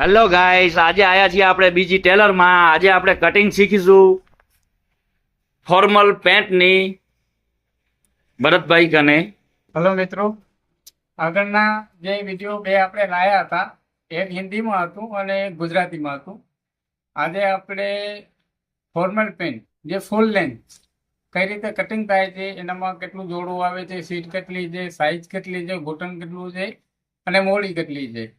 Hello guys, આજે આયા છીએ આપણે બીજી ટેલરમાં. આજે આપણે કટિંગ શીખીશું ફોર્મલ પેન્ટની ભરતભાઈ કને. હલો મિત્રો, આગળના જે વિડીયો બે આપણે લાયા હતા એક હિન્દીમાં હતું અને એક ગુજરાતીમાં હતું. આજે આપણે ફોર્મલ પેન્ટ જે ફૂલ લેન્થ કઈ રીતે કટિંગ થાય છે, એનામાં કેટલું જોડું આવે છે, સીટ કેટલી છે, સાઇઝ કેટલી છે, ઘૂંટણ કેટલું છે અને મોડી કેટલી છે,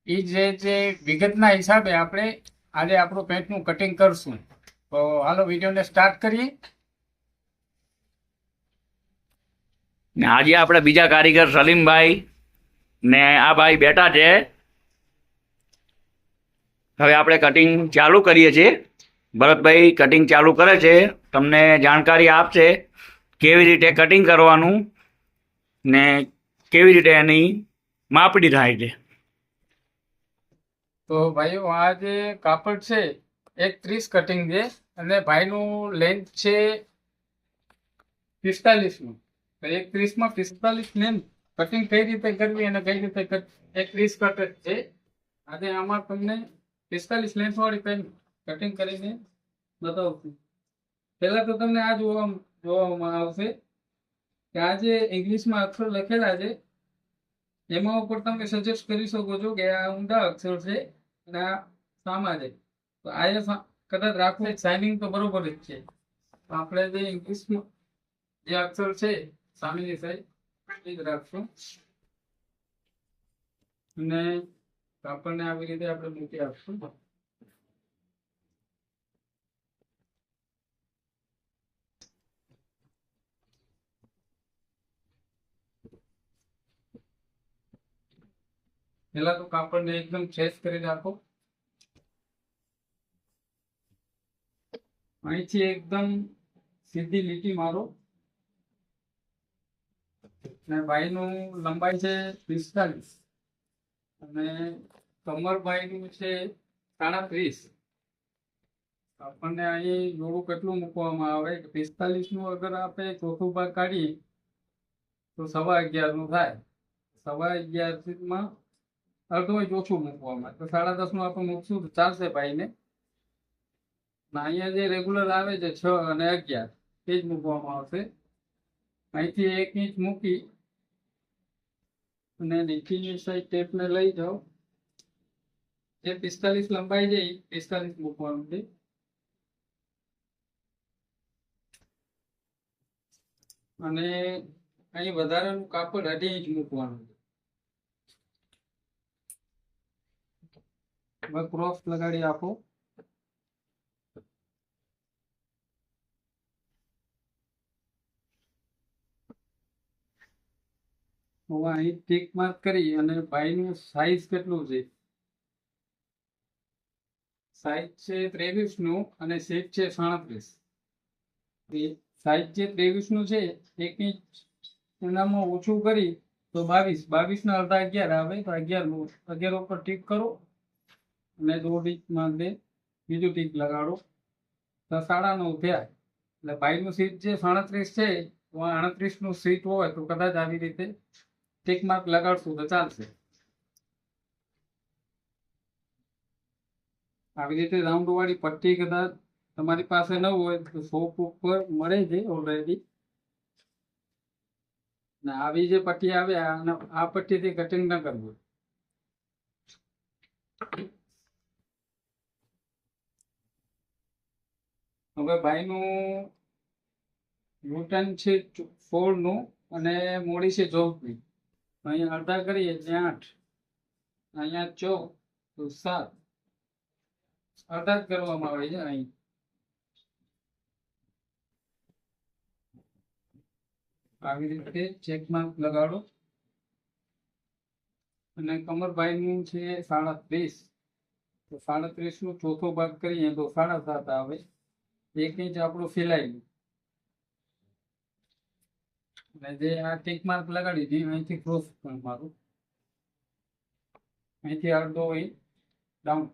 એ જે વિગતના હિસાબે આપણે આજે આપણું પેન્ટનું કટિંગ કરશું. તો હાલો વિડીયોને સ્ટાર્ટ કરીએ. ને આજે આપણે બીજા કારીગર સલીમભાઈ ને આ ભાઈ બેઠા છે. હવે આપણે કટિંગ ચાલુ કરીએ છીએ. ભરતભાઈ કટિંગ ચાલુ કરે છે, તમને જાણકારી આપશે કેવી રીતે કટિંગ કરવાનું ને કેવી રીતે એની માપણી થાય છે. તો ભાઈઓ, આ જે કાપડ છે 1:30 કટિંગ છે અને ભાઈનું લેન્થ છે 45નું. તો 1:30 માં 45 લેન્થ કટિંગ કઈ રીતે કરવી અને કઈ રીતે 1:30 કટ છે, આજે આમાં તમને 45 લેન્થ વાળી પેન કટિંગ કરીને બતાવશું. પહેલા તો તમને આ જોવામાં આવશે કે આ જે ઇંગ્લિશમાં અક્ષર લખેલા છે એમાં ઉપર તમે સજેસ્ટ કરી શકો છો કે આ ઊંડા અક્ષર છે અને આ સામા છે. તો આ કદાચ રાખવું સાઇનિંગ તો બરોબર જ છે. આપણે જે ઇંગ્લિશમાં જે અક્ષર છે સામેની સાઈડ એ જ રાખશું અને કાપડને આવી રીતે આપણે મૂકી આપશું. પેલા તો કાપડને એકદમ ફ્રેશ કરી નાખો. અહીંથી એકદમ સીધી લીટી મારો. અને ભાઈનું લંબાઈ છે 45 અને કમર ભાઈનું છે 37. આપણને અહીં જોડું કેટલું મૂકવામાં આવે કે 45નું અગર આપણે ચોથું ભાગ કાઢીએ તો 11.5 થાય. 11.5 અડધો જ ઓછું મૂકવામાં તો 10.5 આપણે મૂકશું તો ચાલશે ભાઈને. અહીંયા જે રેગ્યુલર આવે છે 6 અને 11 તે જ મૂકવામાં આવશે. અહીંથી 1 ઇંચ મૂકી અને નીચેની સાઈડ ટેપને લઈ જાઓ. જે 45 લંબાઈ છે એ 45 મૂકવાનું છે. અને અહીં વધારાનું કાપડ 2.5 ઇંચ મૂકવાનું છે. હવે ક્રોસ લગાડી આપો. હવે અહીં ટીક માર્ક કરી અને ભાઈનું સાઈઝ કેટલું છે, સાઈઝ છે 23નું અને સીટ છે 37. સાઈઝ જે 23નું છે 1 ઇંચ એનામાં ઓછું કરી તો 22 ના અડધા 11 આવે તો 11 ઉપર ટીક કરો અને 2 ઇંચમાં બીજું ટીક લગાડો તો 9.5 થયા. એટલે ભાઈનું સીટ જે 37 છે 38નું સીટ હોય તો કદાચ આવી રીતે ટીક માર્ક લગાડશું તો ચાલશે. આવી રીતે રાઉન્ડ વાળી પટ્ટી કદાચ તમારી પાસે ન હોય તો શોપ ઉપર મળે છે ઓલરેડી. ને આવી જે પટ્ટી આવે આ પટ્ટીથી કટિંગ ન કરવું. હવે ભાઈનું ઘૂંટણ છે 16નું અને મોડી છે 14ની. અહીંયા અડધા કરીએ એટલે 8, અહીંયા 14 તો 7. અડધા જ કરવામાં આવે છે. અહીં આવી રીતે ચેક માર્ક લગાડો. અને કમરભાઈનું છે 37 તો 37નું ચોથો ભાગ કરીએ તો 7.5 આવે. 1 ઇંચ આપણું ફેલાયેલું. અને જે આ ટીક માર્ક લગાડી હતી અહીંથી ક્રોસ પણ મારું, અહીંથી અડધો ઇંચ ડાઉન.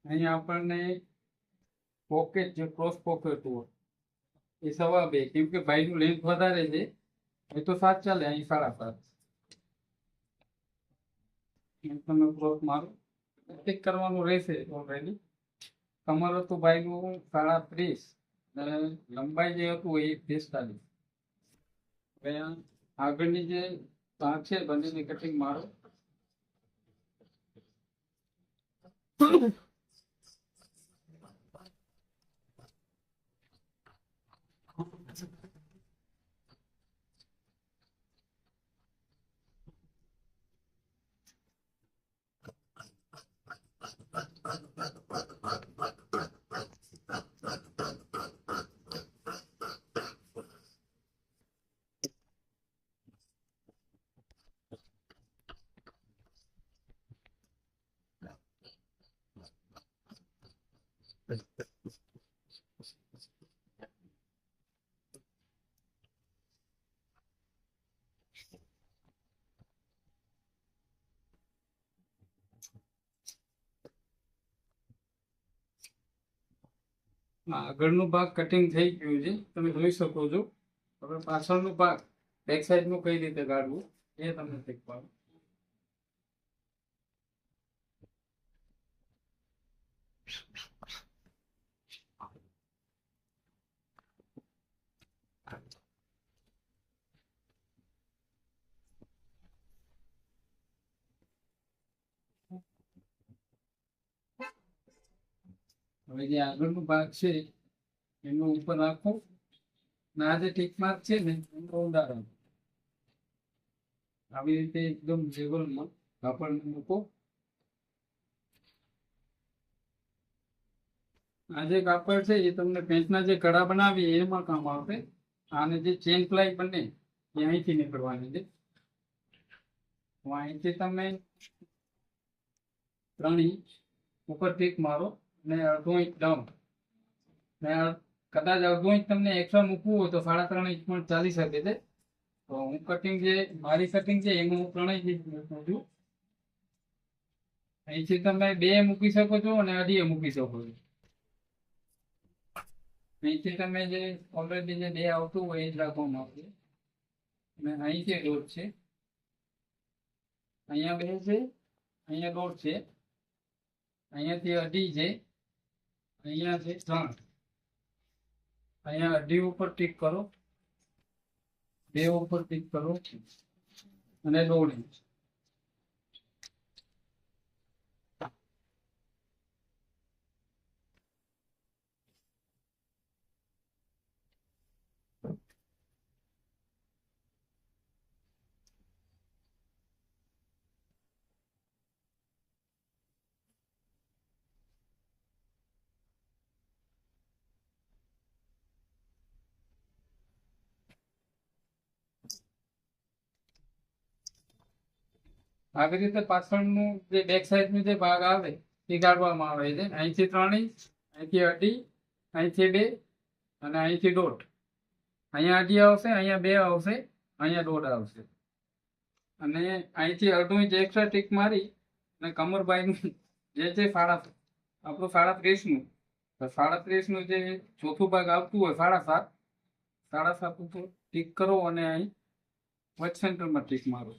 અહીંયા આપણને પોકેટ જે ક્રોસ પોકેટ હોય એ 2.25, કેમ કે ભાઈનું લેન્થ વધારે છે એ તો 7 ચાલે, અહીં 7.5. તમે ક્રોસ મારો ટિક કરવાનું રહેશે ઓલરેડી. કમર હતું ભાઈનું 30.5 અને લંબાઈ જે હતું એ 45. હવે આગળની જે ભાગ છે બંનેની કટિંગ મારો. આગળનો ભાગ કટિંગ થઈ ગયું છે, તમે જોઈ શકો છો. હવે પાછળનો ભાગ બેક સાઈડ નું કઈ રીતે કાઢવું એ તમને શીખવાનું. હવે જે આગળનો ભાગ છે એનો ઉપર રાખો અને આ જે ટીક માર્ક છે ને એનો ઊંડા રાખો. આવી રીતે એકદમ લેવલમાં કાપડ મૂકો. આ જે કાપડ છે એ તમને પેન્ટના જે કડા બનાવી એમાં કામ આવશે. આને જે ચેન પ્લાય બને એ અહીંથી નીકળવાની છે. અહીંથી તમે 3 ઇંચ ઉપર ટીક મારો અને 1/2 ઇંચ ડાઉન. ને કદાચ 1/2 ઇંચ તમને એક્સ્ટ્રા મૂકવું હોય તો 3.5 ઇંચ પણ ચાલી શકે છે. તો હું કટિંગ જે મારી કટિંગ છે એમાં હું 3 ઇંચ મૂકું છું. અહીંથી તમે 2 મૂકી શકો છો અને 2.5 મૂકી શકો છો. અહીંથી તમે જે ઓલરેડી જે 2 આવતું હોય એ જ રાખવામાં આવશે. અને અહીંથી 1.5 છે, અહીંયા 2 છે, અહીંયા 1.5 છે, અહીંયાથી 2.5 છે, અહીંયા છે 3. અહીંયા 2.5 ઉપર ટીક કરો, 2 ઉપર ટીક કરો અને 1.5 ઇંચ. આવી રીતે પાછળનું જે બેક સાઈડનું જે ભાગ આવે એ કાઢવામાં આવે છે. અહીંથી 3 ઇંચ, અહીંથી 2.5, અહીંથી 2 અને અહીંથી 1.5. અહીંયા 2.5 આવશે, અહીંયા 2 આવશે, અહીંયા 1.5 આવશે. અને અહીંથી 1/2 ઇંચ એક્સ્ટ્રા ટીક મારી અને કમરબાઈનું જે છે આપણું 37.5 નું, તો 37 નું જે ચોથું ભાગ આવતું હોય 7.5 ઉપર ટીક કરો અને અહીં વચ સેન્ટરમાં ટીક મારો.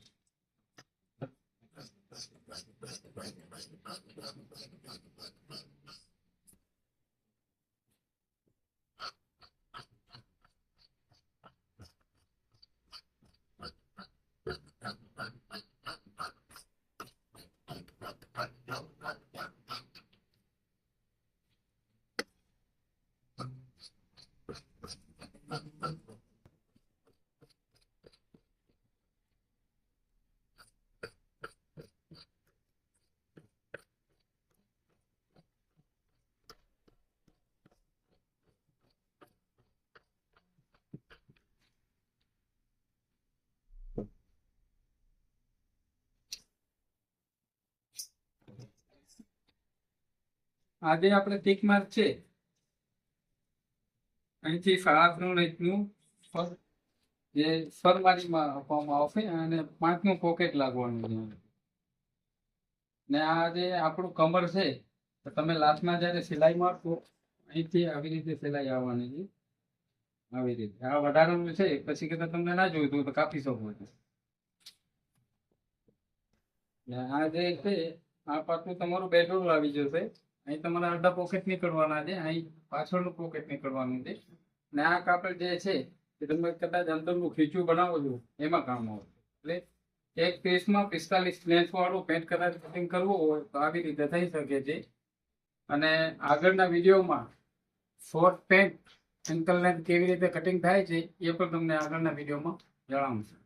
આ જે આપણે ટીક માર્ક છે અહીંથી 3.5 ઇંચનું જે ફરમારીમાં આપવામાં આવશે અને 5નું પોકેટ લાગવાનું છે. ને આ જે આપણું કમર છે તો તમે લાસ્ટમાં જ્યારે સિલાઈ મારશો અહીંથી આવી રીતે સિલાઈ આવવાની છે. આવી રીતે આ વધારાનું છે, પછી કદાચ તમને ના જોઈતું તો કાપી શકો છો. ને આ જે છે આ પાછું તમારું બેડરોલ આવી જશે. અહીં તમારા અડધા પોકેટ નીકળવાના છે, અહીં પાછળનું પોકેટ નીકળવાનું છે. ને આ કાપડ જે છે એ તમે કદાચ અંદરનું ખીચું બનાવો છો એમાં કામ આવશે. એટલે એક પીસમાં 45 લેન્થ વાળું પેન્ટ કદાચ કટિંગ કરવું હોય તો આવી રીતે થઈ શકે છે. અને આગળના વિડીયોમાં શોર્ટ પેન્ટ એન્કલ લેન્થ કેવી રીતે કટિંગ થાય છે એ પણ તમને આગળના વિડીયોમાં જણાવશું.